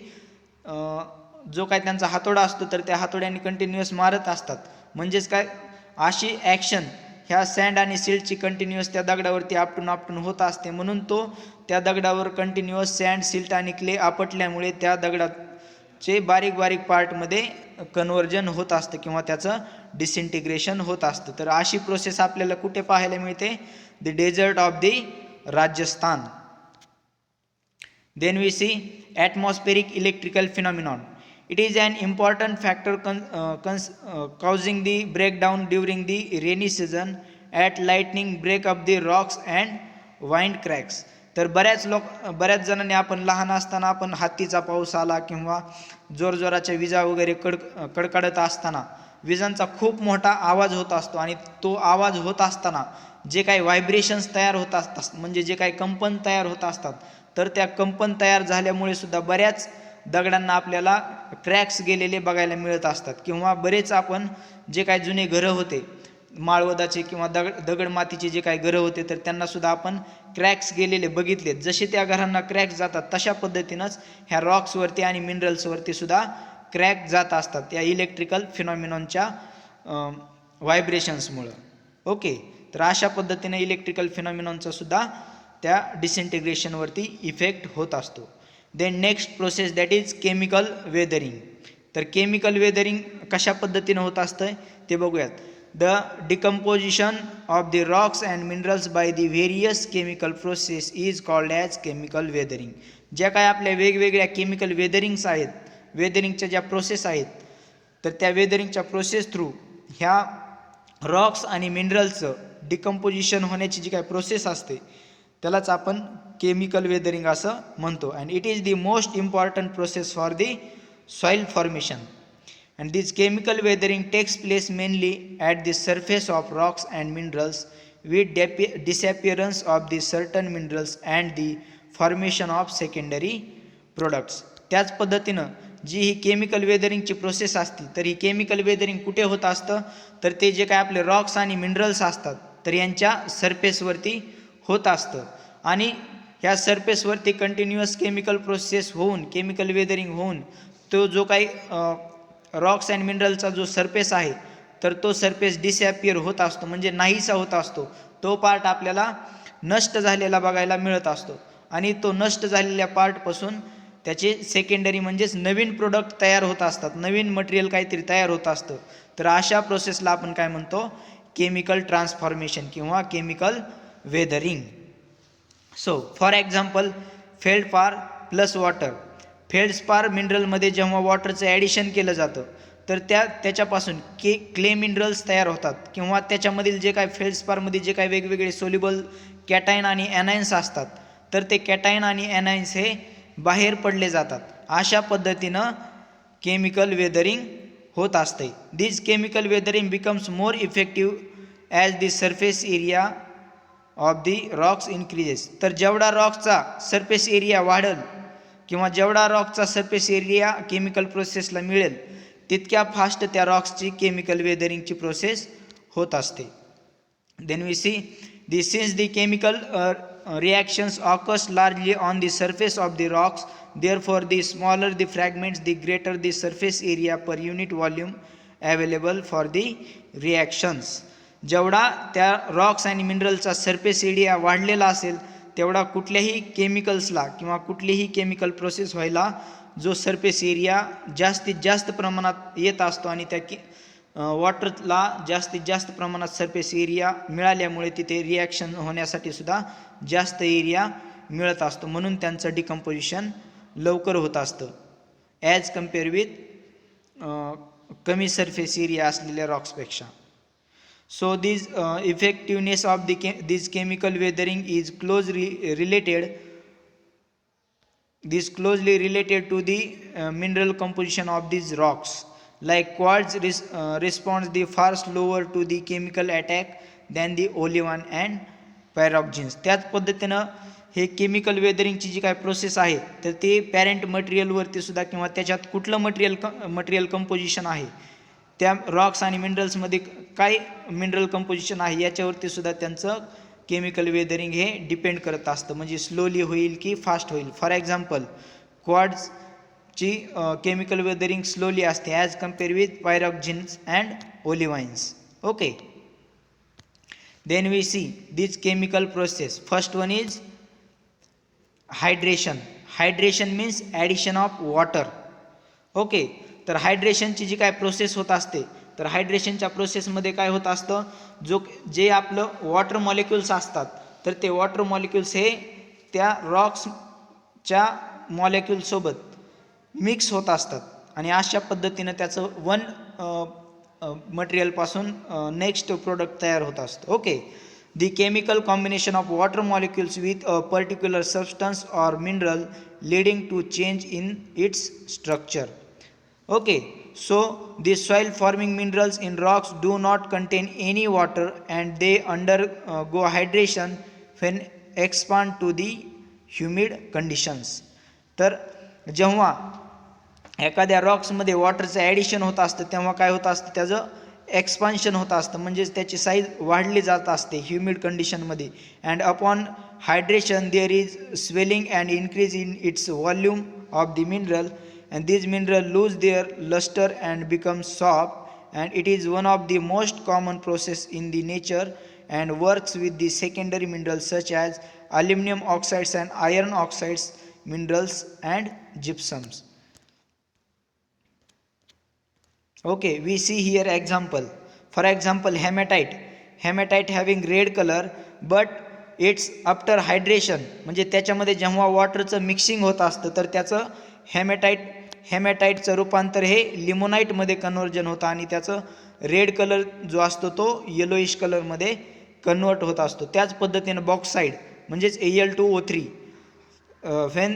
जो काय त्यांचा हातोडा असतो तर त्या हातोड्याने कंटिन्युअस मारत असतात. म्हणजेच काय, अशी ॲक्शन ह्या सँड आणि सिल्टची कंटिन्युअस त्या दगडावरती आपटून होत असते. म्हणून तो त्या दगडावर कंटिन्युअस सँड, सिल्ट आणि क्ले आपटल्यामुळे त्या दगडाचे बारीक पार्टमध्ये कन्व्हर्जन होत असतं किंवा त्याचं डिसइंटिग्रेशन होत असतं. तर अशी प्रोसेस आपल्याला कुठे पाहायला मिळते, the desert of the Rajasthan. Then we see atmospheric electrical phenomenon. It is an important factor causing the breakdown during the rainy season at lightning break up the rocks and wind cracks. तर बऱ्याच जणांनी आपण लहान असताना आपण हत्तीचा पाऊस आला किंवा जोरजोराच्या विजा वगैरे कडकडत असताना विजांचा खूप मोठा आवाज होत असतो आणि तो आवाज होत असताना जे काही व्हायब्रेशन्स तयार होत असतात म्हणजे जे काही कंपन तयार होत असतात तर त्या कंपन तयार झाल्यामुळे सुद्धा बऱ्याच दगडांना आपल्याला क्रॅक्स गेलेले बघायला मिळत असतात, किंवा बरेच आपण जे काही जुने घरं होते माळवदाचे किंवा दगड मातीचे जे काही घरं होते तर त्यांना सुद्धा आपण क्रॅक्स गेलेले बघितलेत. जसे त्या घरांना क्रॅक्स जातात तशा पद्धतीनंच ह्या रॉक्सवरती आणि मिनरल्सवरती सुद्धा क्रॅक जात असतात या इलेक्ट्रिकल फिनॉमिनॉनच्या व्हायब्रेशन्समुळं. ओके, तर अशा पद्धतीने इलेक्ट्रिकल फिनॉमिनॉनचा सुद्धा त्या डिसइंटिग्रेशनवरती इफेक्ट होत असतो. Then next process that is chemical weathering. तर केमिकल वेदरिंग कशा पद्धतीनं होत असतं ते बघूयात. The decomposition of the rocks and minerals by the various chemical process is called as chemical weathering. ज्या काय आपल्या वेगवेगळ्या केमिकल वेदरिंग्स आहेत, वेदरिंगच्या ज्या प्रोसेस आहेत, तर त्या वेदरिंगच्या प्रोसेस थ्रू ह्या रॉक्स आणि मिनरल्सचं डिकम्पोजिशन होण्याची जी काय प्रोसेस असते त्यालाच आपण केमिकल वेदरिंग असं म्हणतो. And it is the most important process for the soil formation. And this chemical weathering takes place mainly at the surface of rocks and minerals with disappearance of the certain minerals and the formation of secondary products. त्याच पद्धतीनं जी ही chemical वेदरिंगची process असते तर ही chemical weathering कुठे होत असतं तर ते जे काय आपले रॉक्स आणि मिनरल्स असतात तर यांच्या सरफेसवरती होत असतं. आणि ह्या सरफेसवरती कंटिन्युअस केमिकल प्रोसेस होऊन केमिकल वेदरिंग होऊन तो जो काही रॉक्स अँड मिनरलचा जो सरफेस आहे तर तो सरफेस डिसॲपियर होत असतो, म्हणजे नाहीसा होत असतो. तो पार्ट आपल्याला नष्ट झालेला बघायला मिळत असतो आणि तो नष्ट झालेल्या पार्टपासून त्याचे सेकंडरी म्हणजेच नवीन प्रोडक्ट तयार होत असतात, नवीन मटेरियल काहीतरी तयार होत असतं. तर अशा प्रोसेसला आपण काय म्हणतो, केमिकल ट्रान्सफॉर्मेशन किंवा chemical weathering. So for example feldspar plus water. Feldspar मिनरलमध्ये जेव्हा वॉटरचं ॲडिशन केलं जातं तर त्याच्यापासून क्ले मिनरल्स तयार होतात, किंवा त्याच्यामधील जे काय फेल्डस्पारमध्ये जे काय वेगवेगळे सोल्युबल कॅटायन आणि ॲनायन्स असतात तर ते कॅटायन आणि ॲनायन्स हे बाहेर पडले जातात. अशा पद्धतीनं केमिकल वेदरिंग होत असते. This chemical weathering becomes more effective as the surface area of the rocks increases. तर जेवढा रॉक्सचा सरफेस एरिया वाढेल किंवा जेवढा रॉकचा सरफेस एरिया केमिकल प्रोसेसला मिळेल तितक्या फास्ट त्या रॉक्सची केमिकल वेदरिंगची प्रोसेस होत असते. Then we see since the chemical reactions occurs largely on the surface of the rocks, therefore the smaller the fragments the greater the surface area per unit volume available for the reactions. जेवढा त्या Roxx आणि मिनरलचा surface area वाढलेला असेल तेवढा कुठल्याही केमिकल्सला किंवा कुठलीही chemical process व्हायला जो सरफेस एरिया जास्तीत जास्त प्रमाणात येत असतो आणि त्या वॉटरला जास्तीत जास्त प्रमाणात सरफेस एरिया मिळाल्यामुळे तिथे रिॲक्शन होण्यासाठी सुद्धा जास्त एरिया मिळत असतो, म्हणून त्यांचं डिकम्पोजिशन लवकर होत असतं ॲज कम्पेअर विथ कमी सरफेस एरिया असलेल्या रॉक्सपेक्षा. So this effectiveness of this chemical weathering is closely related to the mineral composition of these rocks. Like quartz responds the far slower to the chemical attack than the olivine and pyroxenes. त्याच पद्धतीनं हे chemical वेदरिंगची जी काय process आहे तर ते parent मटेरियलवरती सुद्धा किंवा त्याच्यात कुठलं मटेरियल कंपोजिशन आहे त्या रॉक्स आणि मिनरल्समध्ये काय मिनरल कंपोजिशन आहे याच्यावरती सुद्धा त्यांचं केमिकल वेदरिंग हे डिपेंड करत असतं, म्हणजे स्लोली होईल की फास्ट होईल. फॉर एक्झाम्पल क्वार्ट्जची केमिकल वेदरिंग स्लोली असते as compare with pyroxenes and olivines. Okay, then we see this chemical process. First one is hydration. Hydration means addition of water. Okay, तर हायड्रेशनची जी काय प्रोसेस होत असते तर हायड्रेशनच्या प्रोसेसमध्ये काय होत असतं, जे आपलं वॉटर मॉलिक्युल्स असतात तर ते वॉटर मॉलिक्युल्स हे त्या रॉक्सच्या मॉलिक्युलसोबत मिक्स होत असतात आणि अशा पद्धतीनं त्याचं वन मटेरियलपासून नेक्स्ट प्रोडक्ट तयार होत असतं. Okay, the chemical combination of water molecules with a particular substance or mineral leading to change in its structure. Okay, so the soil forming minerals in rocks do not contain any water and they undergo hydration when expand to the humid conditions. तर जेव्हा एखाद्या रॉक्समध्ये वॉटरचं addition होत असतं तेव्हा काय होत असतं, त्याचं एक्सपान्शन होत असतं, म्हणजेच त्याची साईज वाढली जात असते ह्युमिड कंडिशनमध्ये. And upon hydration there is swelling and increase in its volume of the mineral and these mineral lose their luster and become soft, and it is one of the most common process in the nature and works with the secondary minerals such as aluminum oxides and iron oxides minerals and gypsums. Okay, we see here example. For example, hematite having red color, but it's after hydration, म्हणजे त्याच्यामध्ये जेव्हा वॉटरचं mixing होत असतं तर त्याचं हेमॅटाईटचं रूपांतर हे लिमोनाईटमध्ये conversion होतं आणि त्याचं रेड कलर जो असतो तो येलोइश कलरमध्ये कन्वर्ट होत असतो. त्याच पद्धतीनं बॉक्साईड म्हणजेच Al2O3 when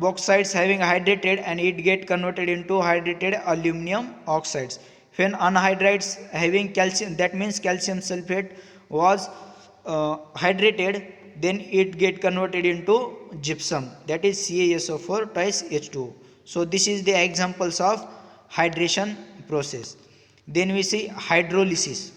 bauxites having hydrated and it get converted into hydrated aluminum oxides. When anhydrides having calcium, that means calcium sulfate was hydrated, then it get converted into gypsum, that is CaSO4 twice H2O. So this is the examples of hydration process. Then we see hydrolysis.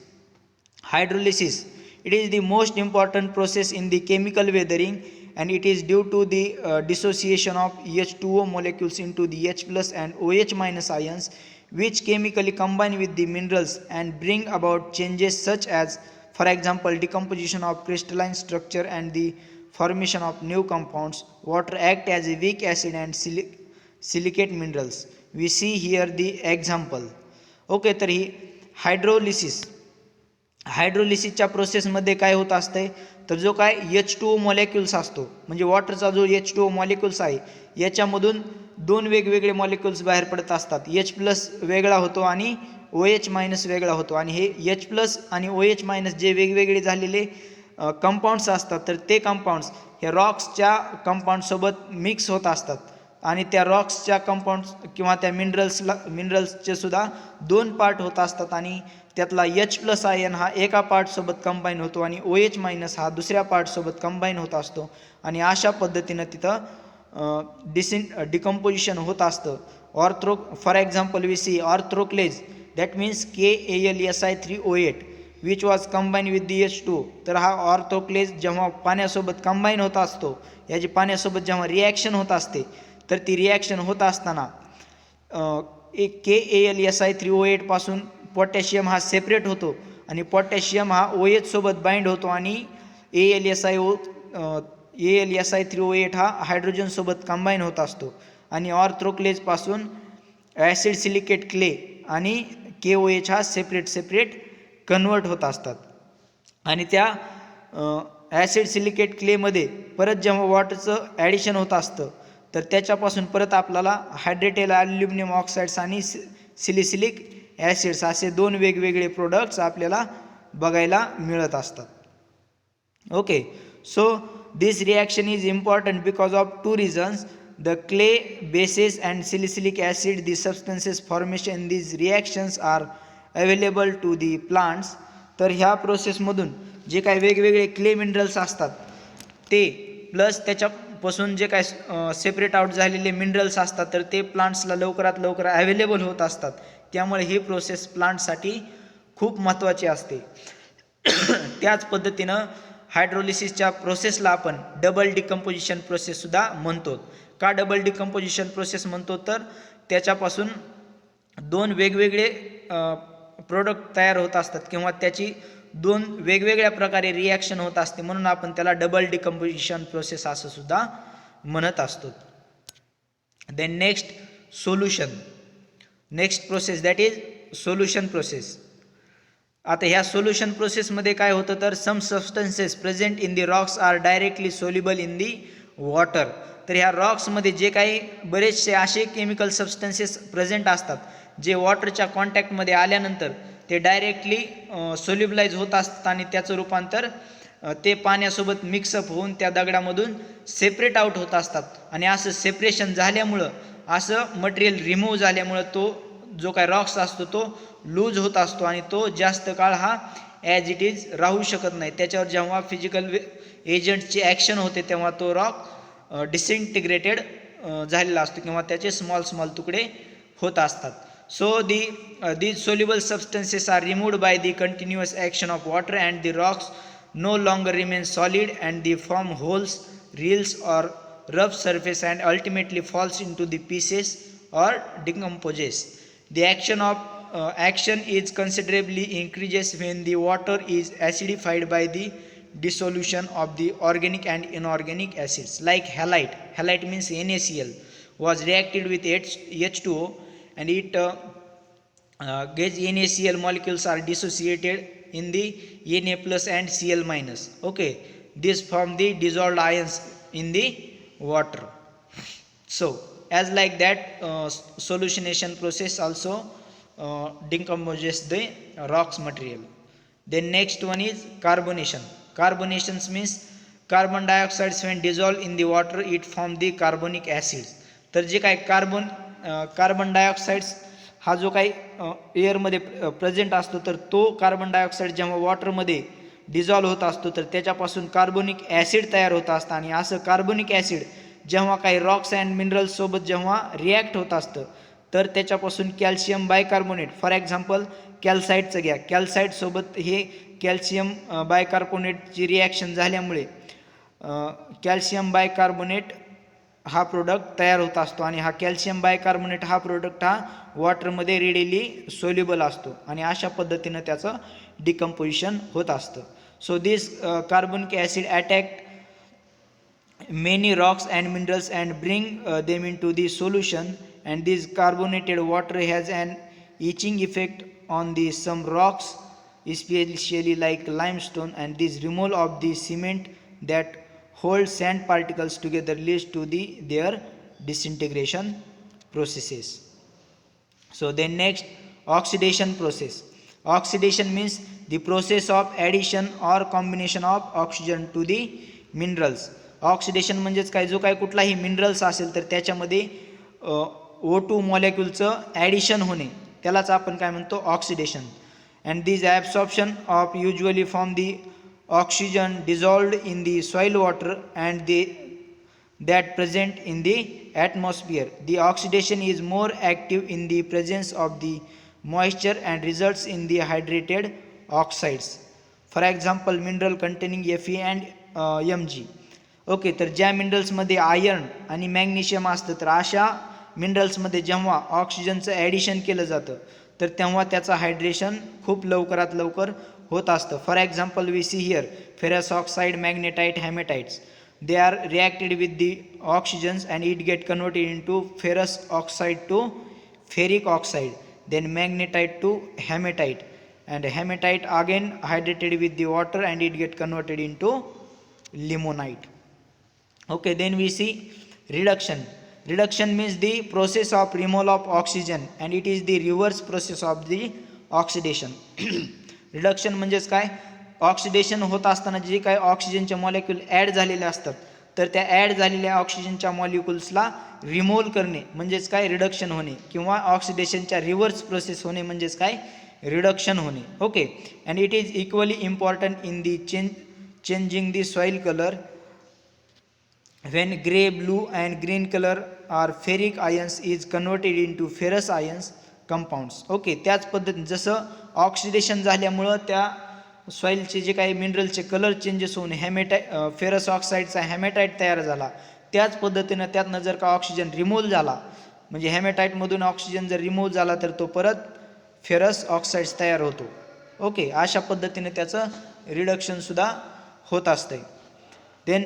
It is the most important process in the chemical weathering, and it is due to the dissociation of H2O molecules into the H plus and OH minus ions, which chemically combine with the minerals and bring about changes such as, for example, decomposition of crystalline structure and the formation of new compounds. Water act as a weak acid and silicate minerals. We see here the example. Okay, तर ही हायड्रोलिसिसच्या प्रोसेसमध्ये काय होत असतंय, तर जो काय H2O molecules असतो, म्हणजे वॉटरचा जो H2O मॉलिक्युल्स आहे याच्यामधून दोन वेगवेगळे मॉलिक्युल्स बाहेर पडत असतात. H प्लस वेगळा होतो आणि OH मायनस वेगळा होतो, आणि हे H प्लस आणि OH मायनस जे वेगवेगळे झालेले कंपाऊंड्स असतात तर ते कंपाऊंड्स हे रॉक्सच्या कंपाऊंडसोबत मिक्स होत असतात, आणि त्या रॉक्सच्या कंपाऊंड्स किंवा त्या मिनरल्सचे सुद्धा दोन पार्ट होत असतात, आणि त्यातला H प्लस आयन हा एका पार्टसोबत कंबाईन होतो आणि OH मायनस हा दुसऱ्या पार्टसोबत कंबाईन होत असतो, आणि अशा पद्धतीनं तिथं डिकम्पोजिशन होत असतं. For example we see orthoclase, that means KAlSi3O8 which was combine with the H2. तर हा ऑर्थ्रोक्लेज जेव्हा पाण्यासोबत कंबाईन होत असतो, याची पाण्यासोबत जेव्हा रिॲक्शन होत असते, तर ती रिॲक्शन होत असताना KAlSi3O8 पासून पोटॅशियम हा सेपरेट होतो, आणि पोटॅशियम हा OH सोबत बाइंड होतो, आणि AlSi3O8 हा हायड्रोजन सोबत कंबाईन होत असतो, आणि ऑर्थ्रोक्लेज पासून ॲसिड सिलिकेट क्ले आणि KOH हा सेपरेट कन्वर्ट होत असतात. आणि त्या ॲसिड सिलिकेट क्लेमध्ये परत जेव्हा वॉटरचं ॲडिशन होत असतं तर त्याच्यापासून परत आपल्याला हायड्रेटेड ॲल्युमिनियम ऑक्साईड्स आणि सिलिसिलिक ॲसिड्स असे दोन वेगवेगळे प्रोडक्ट्स आपल्याला बघायला मिळत असतात. Okay, so this reaction is important because of two reasons. The clay bases and silicilic acid, the substances formation these reactions are available to the plants. तर ह्या प्रोसेसमधून जे काही वेगवेगळे क्ले मिनरल्स असतात ते प्लस त्याच्यापासून जे काय सेपरेट आउट झालेले मिनरल्स असतात तर ते प्लांट्सला लवकरात लवकर अवेलेबल होत असतात. त्यामुळे ही प्रोसेस प्लांटसाठी खूप महत्त्वाची असते. त्याच पद्धतीनं हायड्रोलिसिसच्या प्रोसेसला आपण डबल डिकम्पोजिशन प्रोसेससुद्धा म्हणतो. का डबल डिकम्पोजिशन प्रोसेस म्हणतो, तर त्याच्यापासून दोन वेगवेगळे प्रोडक्ट तयार होत असतात किंवा त्याची दोन वेगवेगळ्या प्रकारे रिॲक्शन होत असते, म्हणून आपण त्याला डबल डिकम्पोजिशन प्रोसेस असं सुद्धा म्हणत असतो. Then next process that is solution process. आता ह्या सोल्युशन प्रोसेसमध्ये काय होतं, तर some substances present in the rocks are directly soluble in the water. तर ह्या रॉक्समध्ये जे काही बरेचसे असे केमिकल सबस्टन्सेस प्रेझेंट असतात जे वॉटरच्या कॉन्टॅक्टमध्ये आल्यानंतर ते डायरेक्टली सोल्युबलाइज होत असतात, आणि त्याचं रूपांतर ते पाण्यासोबत मिक्सअप होऊन त्या दगडामधून सेपरेट आउट होत असतात. आणि असं सेपरेशन झाल्यामुळं, असं मटेरियल रिमूव्ह झाल्यामुळं तो जो काय रॉक्स असतो तो लूज होत असतो, आणि तो जास्त काळ हा ॲज इट इज राहू शकत नाही. त्याच्यावर जेव्हा फिजिकल एजंटची ॲक्शन होते तेव्हा तो रॉक डिसइंटिग्रेटेड झालेला असतो किंवा त्याचे स्मॉल स्मॉल तुकडे होत असतात. So these soluble substances are removed by the continuous action of water and the rocks no longer remain solid and they form holes, rills or rough surface and ultimately falls into the pieces or decomposes. The action is considerably increases when the water is acidified by the dissolution of the organic and inorganic acids like halite. Halite means NaCl was reacted with H2O and it gauge NaCl molecules are dissociated in the Na plus and Cl minus. Okay, this form the dissolved ions in the water. So as like that solutionation process also decomposes the rocks material. Then next one is carbonation. Carbonation means carbon dioxide when dissolved in the water it form the carbonic acids. तर जे काय carbon dioxide हा जो काही एअरमध्ये present असतो तर तो carbon dioxide जेव्हा वॉटरमध्ये डिझॉल्व्ह होत असतो तर त्याच्यापासून कार्बोनिक ॲसिड तयार होत असतं आणि असं कार्बोनिक ॲसिड जेव्हा काही रॉक्स अँड मिनरल्स सोबत जेव्हा रिॲक्ट होत असतं तर त्याच्यापासून कॅल्शियम बायकार्बोनेट, फॉर एक्झाम्पल कॅल्साईटचं घ्या, कॅल्साईटसोबत हे कॅल्शियम बायकार्बोनेटची रिॲक्शन झाल्यामुळे कॅल्शियम बायकार्बोनेट हा प्रोडक्ट तयार होत असतो आणि हा कॅल्शियम बायकार्बोनेट हा प्रोडक्ट हा वॉटरमध्ये रेडिली सोल्युबल असतो आणि अशा पद्धतीनं त्याचं डिकम्पोजिशन होत असतं. So this carbonic acid attack many rocks and minerals and bring them into the solution, and this carbonated water has an etching effect on the some rocks especially like limestone, and this removal of the cement that hold sand particles together leads to their disintegration processes. So then next, oxidation process. Oxidation means the process of addition or combination of oxygen to the minerals. Oxidation म्हणजेच काय, जो काय कुठलाही minerals असेल तर त्याच्यामध्ये O2 मॉलिक्यूलचं addition होणे त्यालाच आपण काय म्हणतो oxidation. And this absorption of usually from the oxygen dissolved in the soil water and that present in the atmosphere. The oxidation is more active in the presence of the moisture and results in the hydrated oxides. For example, mineral containing Fe and Mg. Okay, तर ज्या मिनरल्समध्ये iron आणि magnesium असतं तर अशा मिनरल्समध्ये जेव्हा ऑक्सिजनचं addition केलं जातं तर तेव्हा त्याचं हायड्रेशन खूप लवकरात लवकर होत असतं. For example we see here ferrous oxide, magnetite, hematites. They are reacted with the oxygens and it get converted into ferrous oxide to ferric oxide, then magnetite to hematite, and hematite again hydrated with the water and it get converted into limonite. Okay, then we see reduction. Reduction means the process of removal of oxygen and it is the reverse process of the oxidation. Reduction म्हणजेच काय, oxidation होत असताना जे काही ऑक्सिजनचे molecule add झालेले असतात तर त्या ॲड झालेल्या ऑक्सिजनच्या मॉलिक्यूल्सला रिमूव्ह करणे म्हणजेच काय, रिडक्शन होणे, किंवा ऑक्सिडेशनच्या रिव्हर्स प्रोसेस होणे म्हणजेच काय, रिडक्शन होणे. Okay, and it is equally important in the changing the soil colour when gray, blue and green color or ferric ions is converted into ferrous ions compounds. Okay, त्याच पद्धतीने जसं oxidation झाल्यामुळं त्या सॉईलचे जे काही मिनरलचे कलर चेंजेस होऊन ferrous ऑक्साईडचा हेमॅटाईट तयार झाला, त्याच पद्धतीनं त्यातनं जर का ऑक्सिजन रिमूव्ह झाला म्हणजे हेमॅटाईटमधून ऑक्सिजन जर रिमूव्ह झाला तर तो परत फेरस ऑक्साईड्स तयार होतो. ओके, अशा पद्धतीने त्याचं रिडक्शनसुद्धा होत असतंय. Then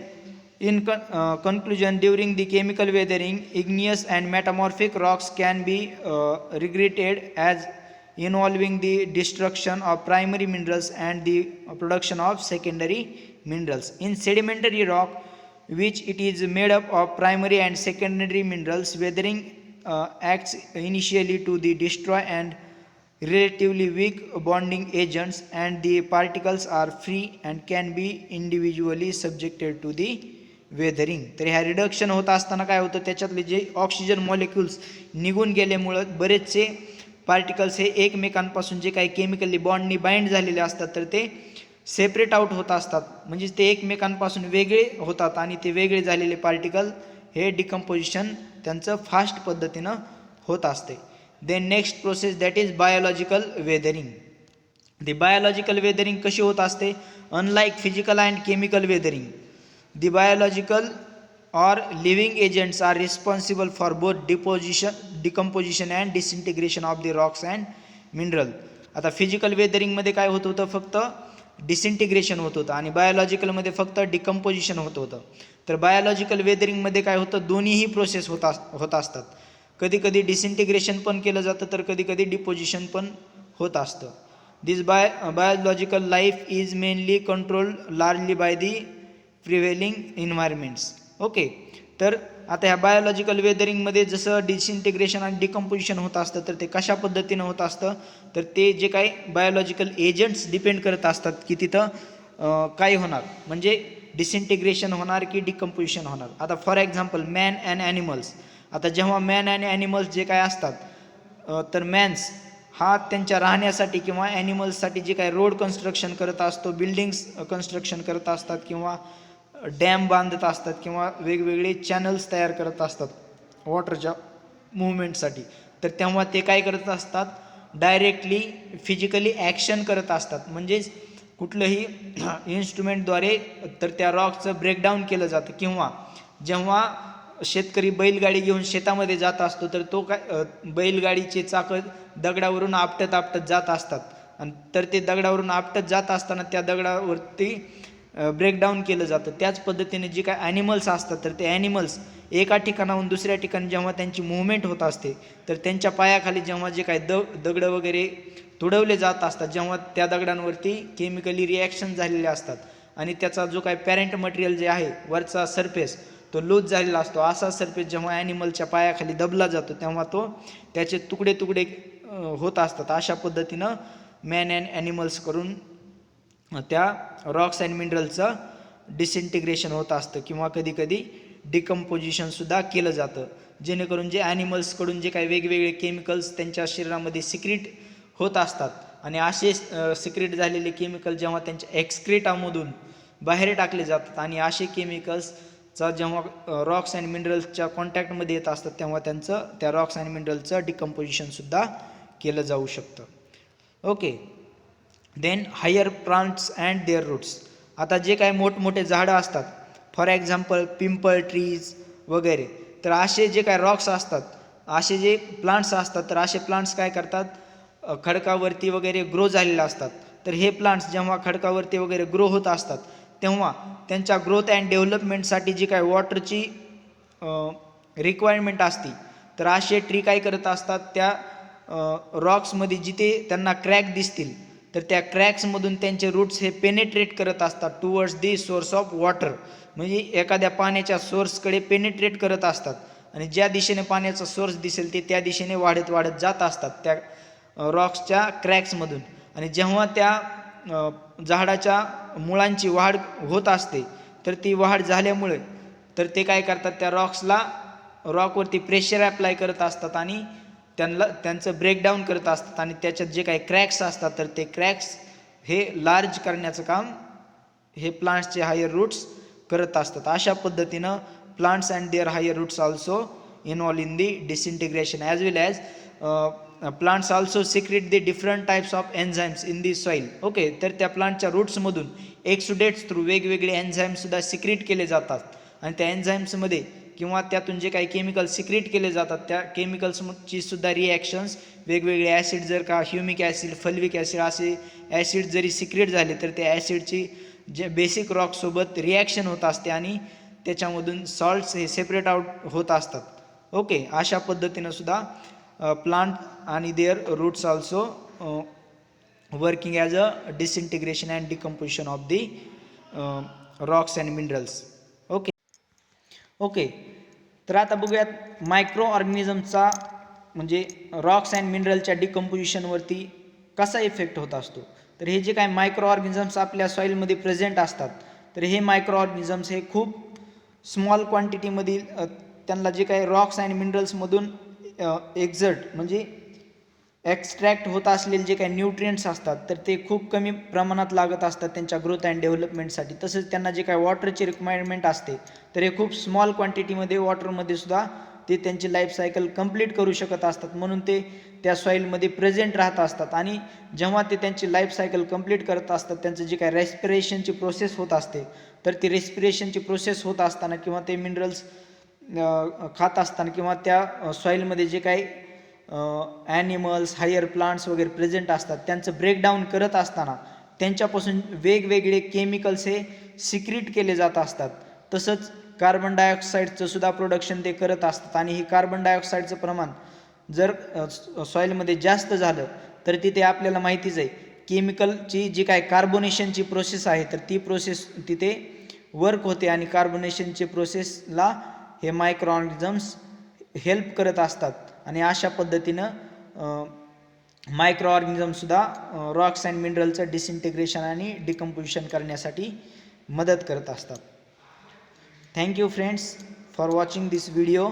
in conclusion, during the chemical weathering, igneous and metamorphic rocks can be regretted as involving the destruction of primary minerals and the production of secondary minerals. In sedimentary rock, which it is made up of primary and secondary minerals, weathering acts initially to the destroy and relatively weak bonding agents, and the particles are free and can be individually subjected to the weathering. तर ह्या reduction होत असताना काय होतं, त्याच्यातले जे oxygen molecules निघून गेल्यामुळं बरेचसे पार्टिकल्स हे एकमेकांपासून जे काही केमिकली बॉन्डनी बाइंड झालेले असतात तर ते सेपरेट आउट होत असतात, म्हणजे ते एकमेकांपासून वेगळे होतात आणि ते वेगळे झालेले पार्टिकल हे डिकम्पोजिशन त्यांचं फास्ट पद्धतीनं होत असते. Then next process that is biological weathering. The biological weathering कशी होत असते? Unlike physical and chemical weathering, the biological or living agents are responsible for both decomposition and disintegration of the rocks and mineral. आता physical वेदरिंगमध्ये काय होत होतं? फक्त डिसिंटिग्रेशन होत होतं आणि बायोलॉजिकलमध्ये फक्त डिकम्पोजिशन होत होतं. तर बायोलॉजिकल वेदरिंगमध्ये काय होतं? दोन्हीही प्रोसेस होत असतात. कधी कधी डिसिंटिग्रेशन पण केलं जातं, तर कधी कधी डिपोजिशन पण होत असतं. This biological life is mainly controlled largely by the prevailing environments. Okay, तर आता ह्या बायोलॉजिकल वेदरिंगमध्ये जसं डिसिंटिग्रेशन आणि डिकम्पोजिशन होत असतं, तर ते कशा पद्धतीनं होत असतं? तर ते जे काही बायोलॉजिकल एजंट्स डिपेंड करत असतात की तिथं काय होणार, म्हणजे डिसिंटिग्रेशन होणार की डिकम्पोजिशन होणार. आता for example man and animals. आता जेव्हा मॅन आणि ॲनिमल्स जे काय असतात, तर मॅन्स हा त्यांच्या राहण्यासाठी किंवा ॲनिमल्ससाठी जे काय रोड कन्स्ट्रक्शन करत असतो, बिल्डिंग्स कन्स्ट्रक्शन करत असतात किंवा डॅम बांधत असतात किंवा वेगवेगळे चॅनल्स तयार करत असतात वॉटरच्या मुवमेंटसाठी, तर तेव्हा ते काय करत असतात? डायरेक्टली फिजिकली ॲक्शन करत असतात, म्हणजेच कुठलंही इन्स्ट्रुमेंटद्वारे तर त्या रॉकचं ब्रेकडाऊन केलं जातं. किंवा जेव्हा शेतकरी बैलगाडी घेऊन शेतामध्ये जात असतो, तर तो काय बैलगाडीचे चाकं दगडावरून आपटत आपटत जात असतात, आणि तर ते दगडावरून आपटत जात असताना त्या दगडावरती ब्रेकडाऊन केलं जातं. त्याच पद्धतीने जे काय ॲनिमल्स असतात, तर ते ॲनिमल्स एका ठिकाणाहून दुसऱ्या ठिकाणी जेव्हा त्यांची मूव्हमेंट होत असते, तर त्यांच्या पायाखाली जेव्हा जे काय दगडं वगैरे तुडवले जात असतात, जेव्हा त्या दगडांवरती केमिकली रिॲक्शन झालेले असतात आणि त्याचा जो काय पॅरेंट मटेरियल जे आहे वरचा सरफेस तो लूज झालेला असतो, असा सरफेस जेव्हा ॲनिमलच्या पायाखाली दबला जातो, तेव्हा तो त्याचे तुकडे तुकडे होत असतात. अशा पद्धतीनं मॅन अँड ॲनिमल्स करून त्या रॉक्स अँड मिनरलचं डिसिंटिग्रेशन होत असतं किंवा कधी कधी डिकम्पोजिशनसुद्धा केलं जातं, जेणेकरून जे ॲनिमल्सकडून जे काही वेगवेगळे केमिकल्स त्यांच्या शरीरामध्ये सिक्रीट होत असतात आणि असे सिक्रीट झालेले केमिकल जेव्हा त्यांच्या एक्सक्रीटामधून बाहेर टाकले जातात आणि असे केमिकल्सचा जेव्हा रॉक्स अँड मिनरल्सच्या कॉन्टॅक्टमध्ये येत असतात, तेव्हा त्यांचं त्या रॉक्स अँड मिनरलचं डिकम्पोजिशनसुद्धा केलं जाऊ शकतं. Okay, then higher plants and their roots. आता जे काय मोठमोठे झाडं असतात, फॉर एक्झाम्पल पिंपल ट्रीज वगैरे, तर असे जे काय रॉक्स असतात, असे जे प्लांट्स असतात, तर असे प्लांट्स काय करतात? खडकावरती वगैरे ग्रो झालेले असतात. तर हे प्लांट्स जेव्हा खडकावरती वगैरे ग्रो होत असतात, तेव्हा त्यांच्या ग्रोथ अँड डेव्हलपमेंटसाठी जी काय वॉटरची रिक्वायरमेंट असते, तर असे ट्री काय करत असतात? त्या रॉक्समध्ये जिथे त्यांना क्रॅक दिसतील, तर त्या क्रॅक्समधून त्यांचे रूट्स हे पेनेट्रेट करत असतात towards the source of water, म्हणजे एखाद्या पाण्याच्या सोर्सकडे पेनेट्रेट करत असतात आणि ज्या दिशेने पाण्याचा सोर्स दिसेल ते त्या दिशेने वाढत वाढत जात असतात त्या रॉक्सच्या क्रॅक्समधून. आणि जेव्हा त्या झाडाच्या मुळांची वाढ होत असते, तर ती वाढ झाल्यामुळे तर ते काय करतात? त्या रॉकवरती प्रेशर अप्लाय करत असतात आणि त्यांचं ब्रेकडाऊन करत असतात आणि त्याच्यात जे काही क्रॅक्स असतात, तर ते क्रॅक्स हे लार्ज करण्याचं काम हे प्लांट्सचे हायर रूट्स करत असतात. अशा पद्धतीनं plants and their higher roots also involve in the disintegration as well as plants also secrete the different types of enzymes in the soil. Okay, तर त्या प्लांटच्या रूट्समधून एक्सुडेट्स थ्रू वेगवेगळे एन्झाईम्ससुद्धा सिक्रेट केले जातात आणि त्या एन्झाईम्समध्ये किंवा त्यातून जे काही केमिकल सिक्रेट केले जातात, त्या केमिकल्सची सुद्धा रिॲक्शन्स वेगवेगळे ॲसिड, जर का ह्युमिक ॲसिड, फल्विक ॲसिड असे ॲसिड जरी सिक्रेट झाले, तर त्या ॲसिडची जे बेसिक रॉकसोबत रिॲक्शन होत असते आणि त्याच्यामधून सॉल्ट्स हे सेपरेट आउट होत असतात. ओके, अशा पद्धतीनं सुद्धा प्लांट आणि their roots also working as a disintegration and decomposition of the rocks and minerals. Okay, तर आता बघूयात मायक्रो ऑर्गॅनिझमचा म्हणजे रॉक्स अँड मिनरलच्या डिकम्पोजिशनवरती कसा इफेक्ट होत असतो. तर हे जे काय मायक्रो ऑर्गॅनिझम्स आपल्या सॉईलमध्ये प्रेझेंट असतात, तर हे मायक्रो ऑर्गॅनिझम्स हे खूप स्मॉल क्वांटिटीमधील त्यांना जे काही रॉक्स अँड मिनरल्समधून एक्झर्ट म्हणजे एक्स्ट्रॅक्ट होत असलेले जे काही न्यूट्रिएंट्स असतात तर ते खूप कमी प्रमाणात लागत असतात त्यांच्या ग्रोथ अँड डेव्हलपमेंटसाठी. तसंच त्यांना जे काही वॉटरची रिक्वायरमेंट असते तर हे खूप स्मॉल क्वांटिटीमध्ये वॉटरमध्ये सुद्धा ते त्यांची लाईफ सायकल कंप्लीट करू शकत असतात, म्हणून ते त्या सॉईलमध्ये प्रेझेंट राहत असतात. आणि जेव्हा ते त्यांची लाईफ सायकल कंप्लीट करत असतात, त्यांचं जे काही रेस्पिरेशनची प्रोसेस होत असते तर ती रेस्पिरेशनची प्रोसेस होत असताना किंवा ते मिनरल्स खात असताना किंवा त्या सॉईलमध्ये जे काही ॲनिमल्स, हायर प्लांट्स वगैरे प्रेझेंट असतात त्यांचं ब्रेकडाऊन करत असताना त्यांच्यापासून वेगवेगळे केमिकल्स हे सिक्रीट केले जात असतात. तसंच कार्बन डायऑक्साईडचं सुद्धा प्रोडक्शन ते करत असतात. आणि ही कार्बन डायऑक्साईडचं प्रमाण जर सॉईलमध्ये जास्त झालं तर तिथे आपल्याला माहितीच आहे केमिकलची जी काय कार्बोनेशनची प्रोसेस आहे तर ती प्रोसेस तिथे वर्क होते आणि कार्बोनेशनची प्रोसेसला हे मायक्रो ऑर्गॅनिझम्स हेल्प करत असतात. आणि अशा पद्धतीनं मायक्रो ऑर्गॅनिझमसुद्धा रॉक्स अँड मिनरलचं डिसइंटिग्रेशन आणि डिकम्पोजिशन करण्यासाठी मदत करत असतात. Thank you friends for watching this video.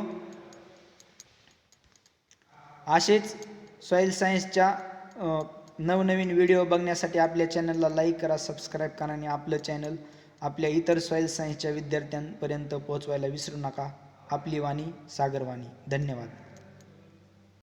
असेच सॉईल सायन्सच्या नवनवीन व्हिडिओ बघण्यासाठी आपल्या चॅनलला लाईक करा, सबस्क्राईब करा आणि आपलं चॅनल आपल्या इतर सॉईल सायन्सच्या विद्यार्थ्यांपर्यंत पोहोचवायला विसरू नका. आपली वाणी सागरवाणी. धन्यवाद.